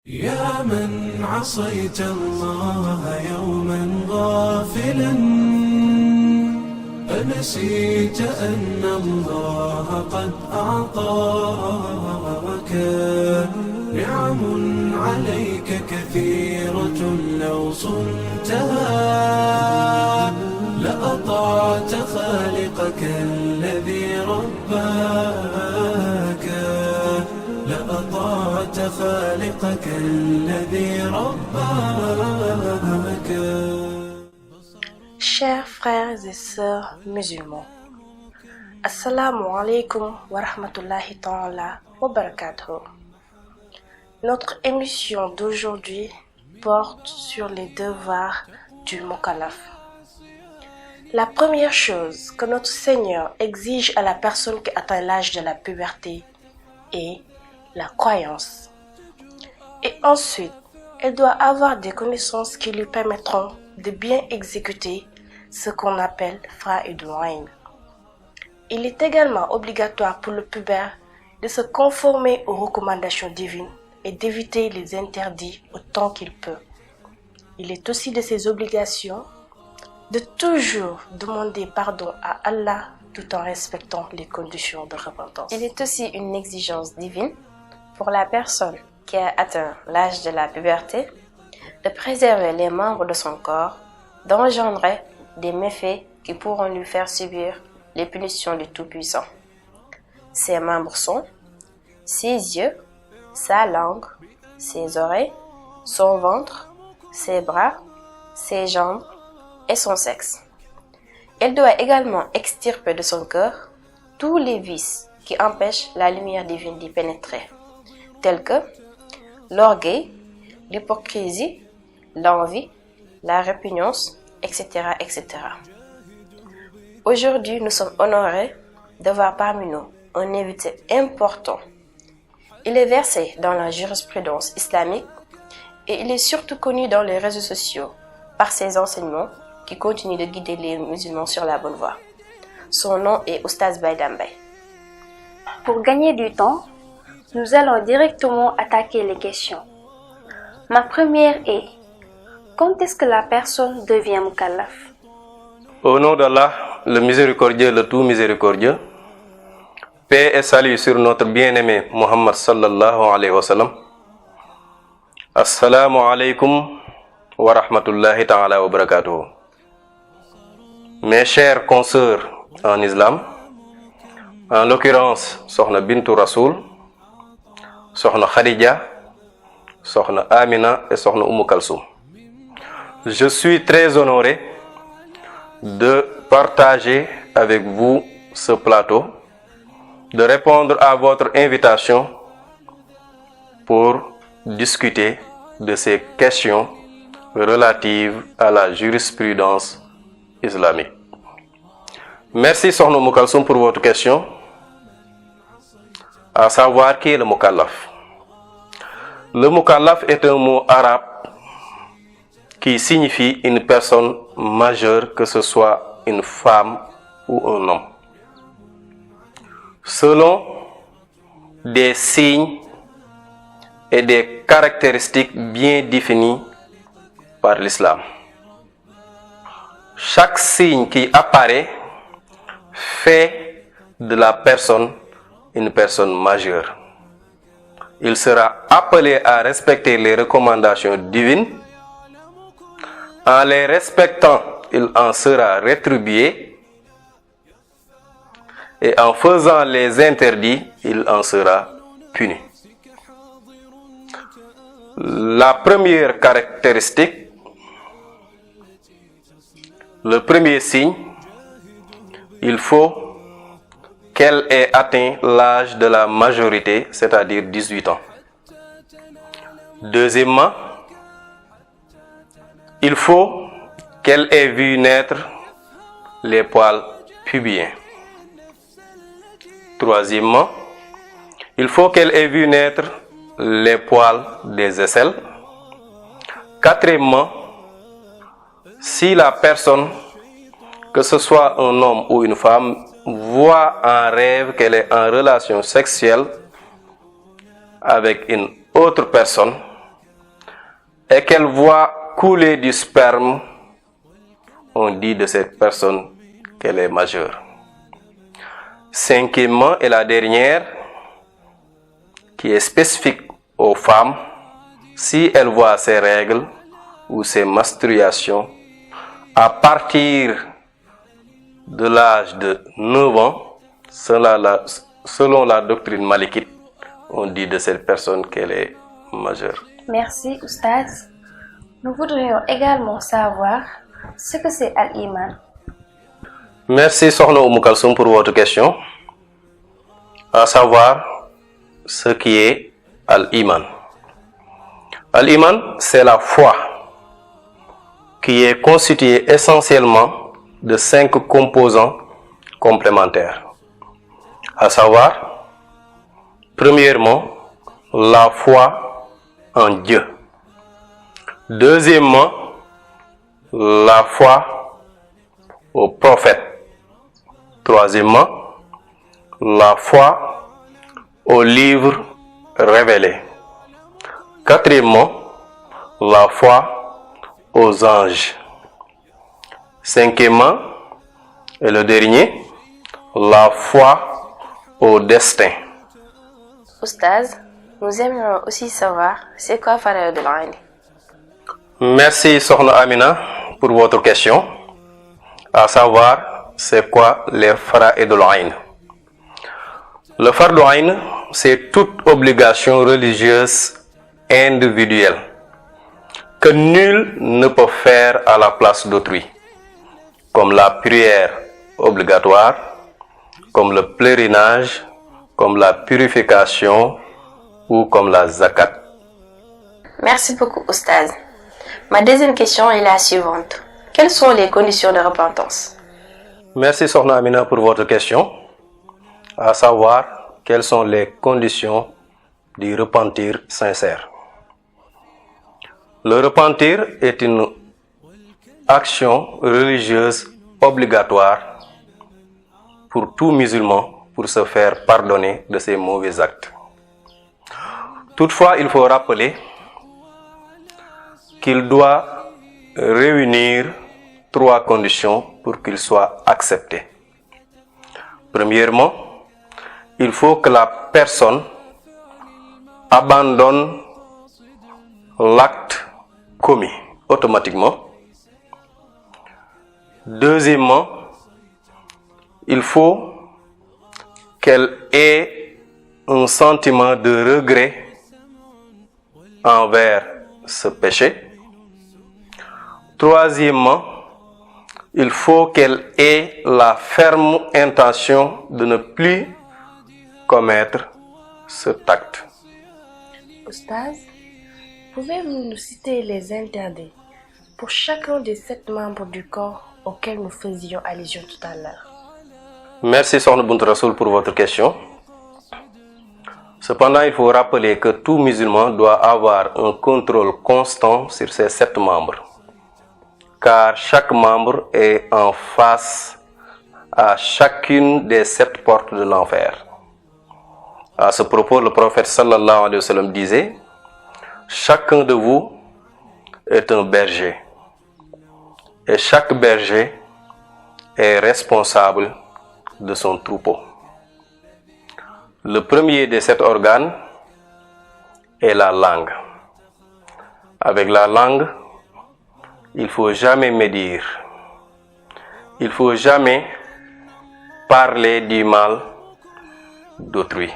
يا من عصيت الله يوما غافلا أنسيت أن الله قد أعطاك نعم عليك كثيرة لو صنتها لأطعت خالقك الذي رباك لأطعت خالقك الذي رباك. Chers frères et sœurs musulmans, Assalamu alaikum wa rahmatullahi ta'ala wa barakatuh. Notre émission d'aujourd'hui porte sur les devoirs du mukallaf. La première chose que notre Seigneur exige à la personne qui atteint l'âge de la puberté est la croyance. Et ensuite, elle doit avoir des connaissances qui lui permettront de bien exécuter ce qu'on appelle Fara'idul Ayn. Il est également obligatoire pour le pubère de se conformer aux recommandations divines et d'éviter les interdits autant qu'il peut. Il est aussi de ses obligations de toujours demander pardon à Allah tout en respectant les conditions de repentance. Il est aussi une exigence divine pour la personne qui a atteint l'âge de la puberté de préserver les membres de son corps d'engendrer des méfaits qui pourront lui faire subir les punitions du Tout-Puissant. Ses membres sont ses yeux, sa langue, ses oreilles, son ventre, ses bras, ses jambes et son sexe. Elle doit également extirper de son cœur tous les vices qui empêchent la lumière divine d'y pénétrer, tels que l'orgueil, l'hypocrisie, l'envie, la répugnance, etc., etc. Aujourd'hui, nous sommes honorés de voir parmi nous un invité important. Il est versé dans la jurisprudence islamique et il est surtout connu dans les réseaux sociaux par ses enseignements qui continuent de guider les musulmans sur la bonne voie. Son nom est Oustaz Baïdam Baye. Pour gagner du temps, nous allons directement attaquer les questions. Ma première est: quand est-ce que la personne devient mukallaf? Au nom d'Allah, le miséricordieux, le tout miséricordieux, paix et salut sur notre bien-aimé Muhammad sallallahu alayhi wa sallam. Assalamu alaikum wa rahmatullahi ta'ala wa barakatuh. Mes chers consoeurs en islam, en l'occurrence Sokhna Bintou Rasoul, Sokhna Khadija, Sokhna Amina et Sokhna Oumou Kalsoum. Je suis très honoré de partager avec vous ce plateau, de répondre à votre invitation pour discuter de ces questions relatives à la jurisprudence islamique. Merci Sokhna Oumou Kalsoum pour votre question, à savoir qui est le mukallaf. Le mukallaf est un mot arabe qui signifie une personne majeure, que ce soit une femme ou un homme, selon des signes et des caractéristiques bien définies par l'islam. Chaque signe qui apparaît fait de la personne une personne majeure. Il sera appelé à respecter les recommandations divines. En les respectant, il en sera rétribué. Et en faisant les interdits, il en sera puni. La première caractéristique, le premier signe, il faut qu'elle ait atteint l'âge de la majorité, c'est-à-dire 18 ans. Deuxièmement, il faut qu'elle ait vu naître les poils pubiens. Troisièmement, il faut qu'elle ait vu naître les poils des aisselles. Quatrièmement, si la personne, que ce soit un homme ou une femme, voit en rêve qu'elle est en relation sexuelle avec une autre personne, et qu'elle voit couler du sperme, on dit de cette personne qu'elle est majeure. Cinquièmement, et la dernière, qui est spécifique aux femmes, si elles voient ses règles ou ses menstruations à partir de l'âge de 9 ans, selon la doctrine malikite, on dit de cette personne qu'elle est majeure. Merci, Oustaz. Nous voudrions également savoir ce que c'est Al-Iman. Merci, Sokhna Oumou Kalsoum, pour votre question. À savoir ce qui est Al-Iman. Al-Iman, c'est la foi qui est constituée essentiellement de 5 composants complémentaires. À savoir, premièrement, la foi en Dieu. Deuxièmement, la foi au prophète. Troisièmement, la foi au livre révélé. Quatrièmement, la foi aux anges. Cinquièmement, et le dernier, la foi au destin. Oustaz, nous aimerions aussi savoir c'est quoi Faraidul Ayn. Merci Sokhna Amina pour votre question. À savoir, c'est quoi les Faraidul Ayn? Le Fardul Ayn, c'est toute obligation religieuse individuelle que nul ne peut faire à la place d'autrui, comme la prière obligatoire, comme le pèlerinage, comme la purification ou comme la zakat. Merci beaucoup, Oustaz. Ma deuxième question est la suivante. Quelles sont les conditions de repentance? Merci Sokhna Amina pour votre question. À savoir, quelles sont les conditions du repentir sincère. Le repentir est une action religieuse obligatoire pour tout musulman pour se faire pardonner de ses mauvais actes. Toutefois, il faut rappeler qu'il doit réunir 3 conditions pour qu'il soit accepté. Premièrement, il faut que la personne abandonne l'acte commis automatiquement. Deuxièmement, il faut qu'elle ait un sentiment de regret envers ce péché. Troisièmement, il faut qu'elle ait la ferme intention de ne plus commettre cet acte. Oustaz, pouvez-vous nous citer les interdits pour chacun des 7 membres du corps auxquels nous faisions allusion tout à l'heure? Merci Sokhna Bint Rassoul pour votre question. Cependant, il faut rappeler que tout musulman doit avoir un contrôle constant sur ses 7 membres, car chaque membre est en face à chacune des 7 portes de l'enfer. À ce propos, le prophète sallallahu alayhi wa sallam disait: chacun de vous est un berger, et chaque berger est responsable de son troupeau. Le premier des 7 organes est la langue. Avec la langue, il ne faut jamais médire. Il ne faut jamais parler du mal d'autrui.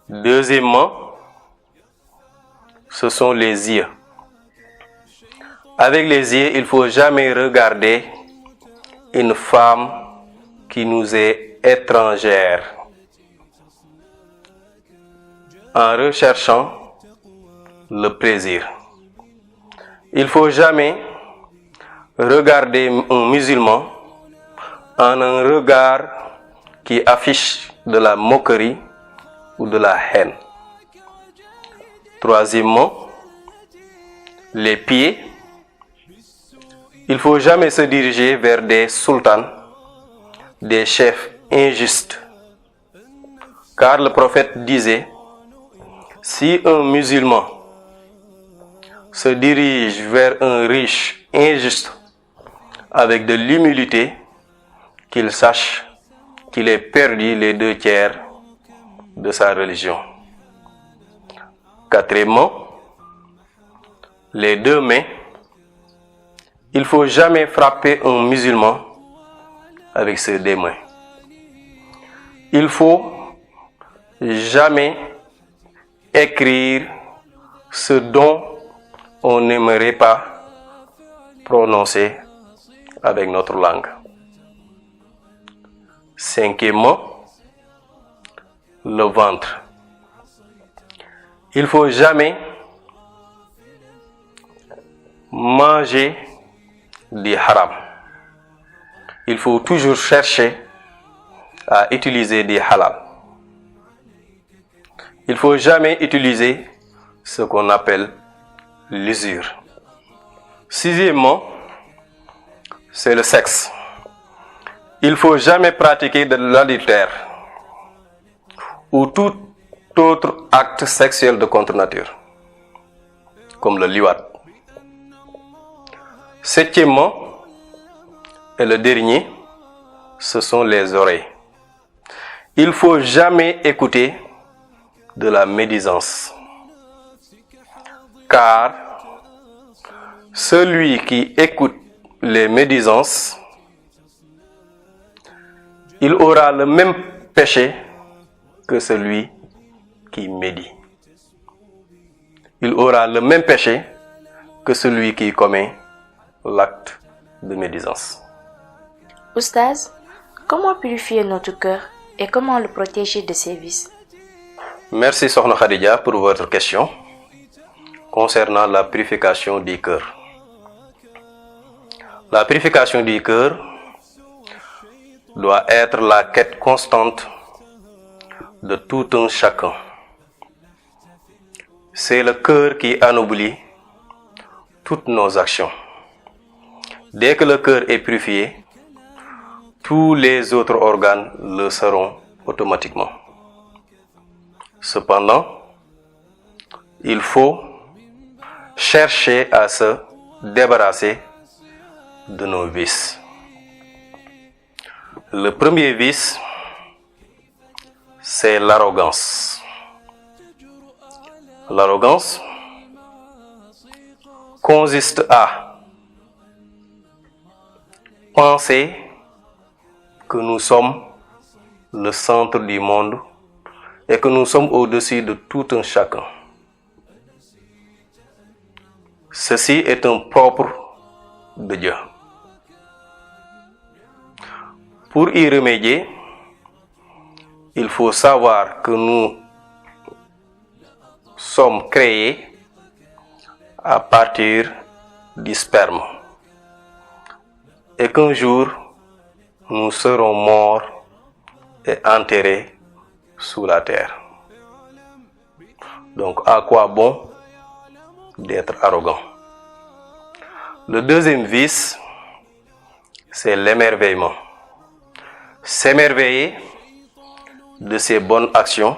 Deuxièmement, ce sont les yeux. Avec les yeux, il ne faut jamais regarder une femme qui nous est étrangère en recherchant le plaisir. Il ne faut jamais regarder un musulman en un regard qui affiche de la moquerie ou de la haine. Troisièmement, les pieds. Il ne faut jamais se diriger vers des sultans, des chefs injustes. Car le prophète disait: si un musulman se dirige vers un riche injuste avec de l'humilité, qu'il sache qu'il ait perdu les 2/3 de sa religion. Quatrièmement, les 2 mains. Il ne faut jamais frapper un musulman avec ses 2 mains. Il ne faut jamais écrire ce dont on n'aimerait pas prononcer avec notre langue. Cinquièmement, le ventre. Il ne faut jamais manger du haram. Il faut toujours chercher à utiliser des halal. Il ne faut jamais utiliser ce qu'on appelle l'usure. Sixièmement, c'est le sexe. Il ne faut jamais pratiquer de l'adultère ou tout autre acte sexuel de contre nature, comme le liwat. Septièmement, et le dernier, ce sont les oreilles. Il ne faut jamais écouter de la médisance, car celui qui écoute les médisances, il aura le même péché que celui qui médit. Il aura le même péché que celui qui commet l'acte de médisance. Oustaz, comment purifier notre cœur et comment le protéger de ses vices? Merci Sokhna Khadija pour votre question concernant la purification du cœur. La purification du cœur doit être la quête constante de tout un chacun. C'est le cœur qui anoblit toutes nos actions. Dès que le cœur est purifié, tous les autres organes le seront automatiquement. Cependant, il faut chercher à se débarrasser de nos vices. Le premier vice, c'est l'arrogance. L'arrogance consiste à penser que nous sommes le centre du monde et que nous sommes au-dessus de tout un chacun. Ceci est un propre de Dieu. Pour y remédier, il faut savoir que nous sommes créés à partir du sperme et qu'un jour, nous serons morts et enterrés sous la terre. Donc, à quoi bon d'être arrogant? Le deuxième vice, c'est l'émerveillement. S'émerveiller de ses bonnes actions,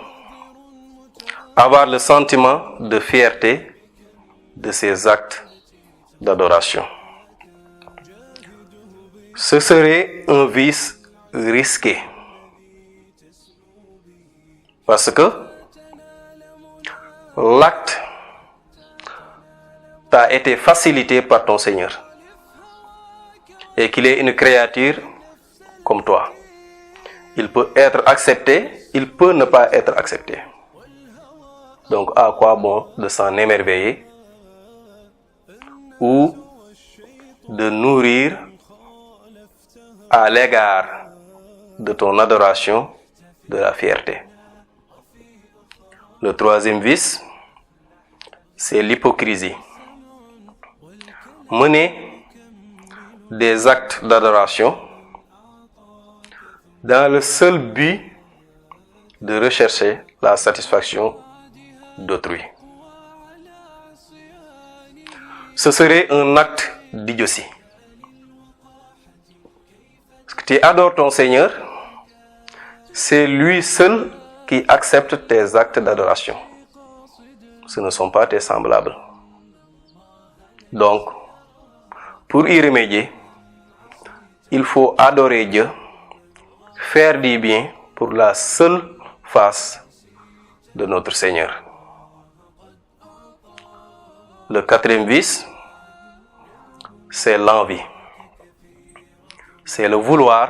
avoir le sentiment de fierté de ses actes d'adoration. Ce serait un vice risqué parce que l'acte t'a été facilité par ton Seigneur et qu'il est une créature comme toi. Il peut être accepté, il peut ne pas être accepté. Donc à quoi bon de s'en émerveiller ou de nourrir à l'égard de ton adoration de la fierté. Le troisième vice, c'est l'hypocrisie. Mener des actes d'adoration dans le seul but de rechercher la satisfaction d'autrui. Ce serait un acte d'idiotie. Parce que tu adores ton Seigneur, c'est lui seul qui accepte tes actes d'adoration. Ce ne sont pas tes semblables. Donc, pour y remédier, il faut adorer Dieu, faire du bien pour la seule face de notre Seigneur. Le quatrième vice, c'est l'envie. C'est le vouloir,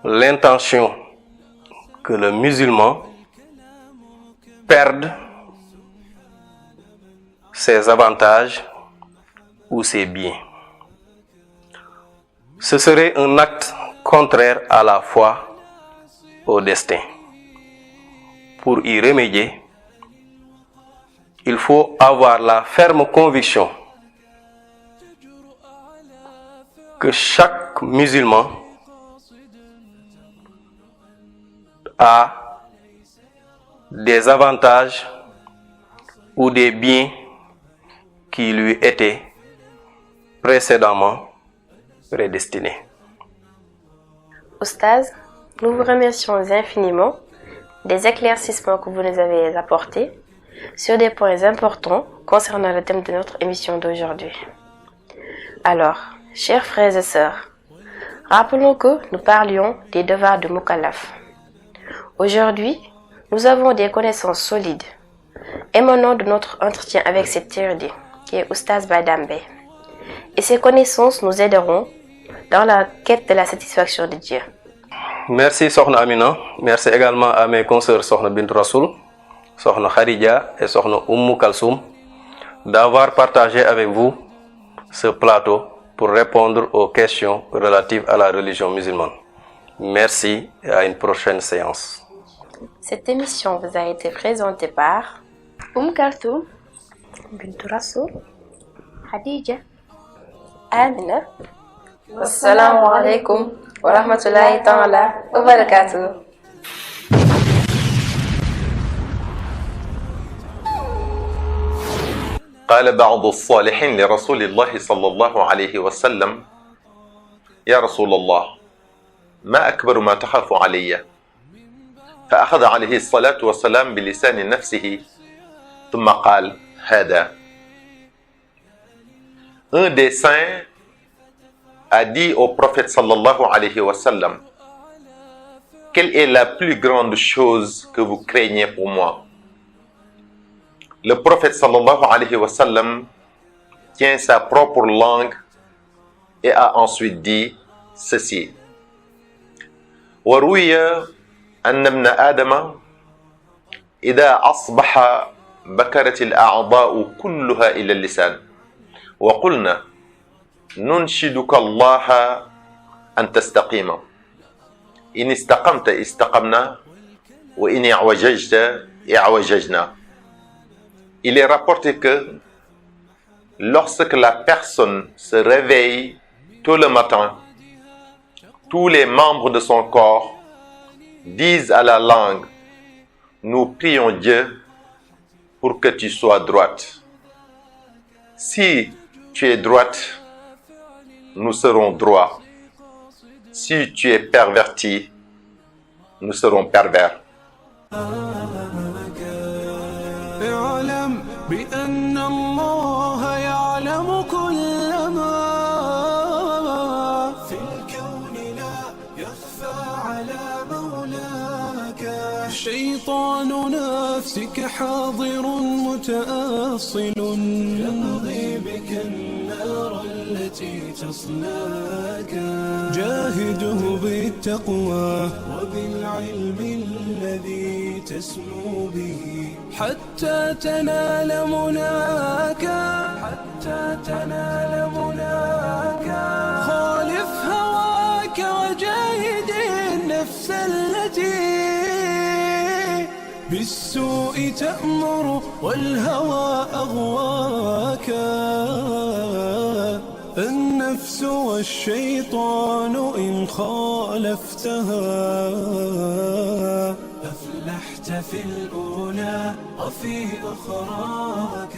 l'intention que le musulman perde ses avantages ou ses biens. Ce serait un acte contraire à la foi, au destin. Pour y remédier, il faut avoir la ferme conviction que chaque musulman a des avantages ou des biens qui lui étaient précédemment prédestinés. Oustaz, nous vous remercions infiniment des éclaircissements que vous nous avez apportés sur des points importants concernant le thème de notre émission d'aujourd'hui. Alors, chers frères et sœurs, rappelons que nous parlions des devoirs de Mukallaf. Aujourd'hui, nous avons des connaissances solides émanant de notre entretien avec cette érudit, qui est Oustaz Baydambe. Et ces connaissances nous aideront dans la quête de la satisfaction de Dieu. Merci Sokhna Amina. Merci également à mes consoeurs Sokhna Bint Rasoul, Sokhna Khadija et Sokhna Oumou Kalsoum d'avoir partagé avec vous ce plateau pour répondre aux questions relatives à la religion musulmane. Merci et à une prochaine séance. Cette émission vous a été présentée par Kalsoum, Bint Rasoul, Khadija, Amina. Assalamu alaikum wa rahmatullahi ta'ala wa barakatuh. قال بعض الصالحين لرسول الله صلى الله عليه وسلم: يا رسول الله، ما أكبر ما تخاف علي؟ فأخذ عليه الصلاة والسلام بلسان نفسه ثم قال: هذا. Un des saints a dit au prophète sallallahu alayhi wa sallam: quelle est la plus grande chose que vous craignez pour moi? Le prophète sallallahu alayhi wa sallam tient sa propre langue et a ensuite dit ceci: وروي أن ابن آدم إذا أصبح بكرت الأعضاء كلها إلى اللسان وقلنا ننشدك الله أن تستقيم إن استقمت استقمنا وإن اعوججت اعوججنا. Il est rapporté que lorsque la personne se réveille tôt le matin, tous les membres de son corps disent à la langue: nous prions Dieu pour que tu sois droite. Si tu es droite, nous serons droits. Si tu es perverti, nous serons pervers. اعلم بأن الله يعلم كل ما في الكون لا يخفى على مولاك. شيطان نفسك حاضر متأصل يمضي بك النار التي تصلاك. جاهده بالتقوى وبالعلم الذي تسمو به حتى تنال مناك. حتى تنال مناك. خالف هواك وجاهد النفس التي بالسوء تأمر والهوى أغواك. النفس والشيطان إن خالفتها أفلحت في الأولى وفي أخراك.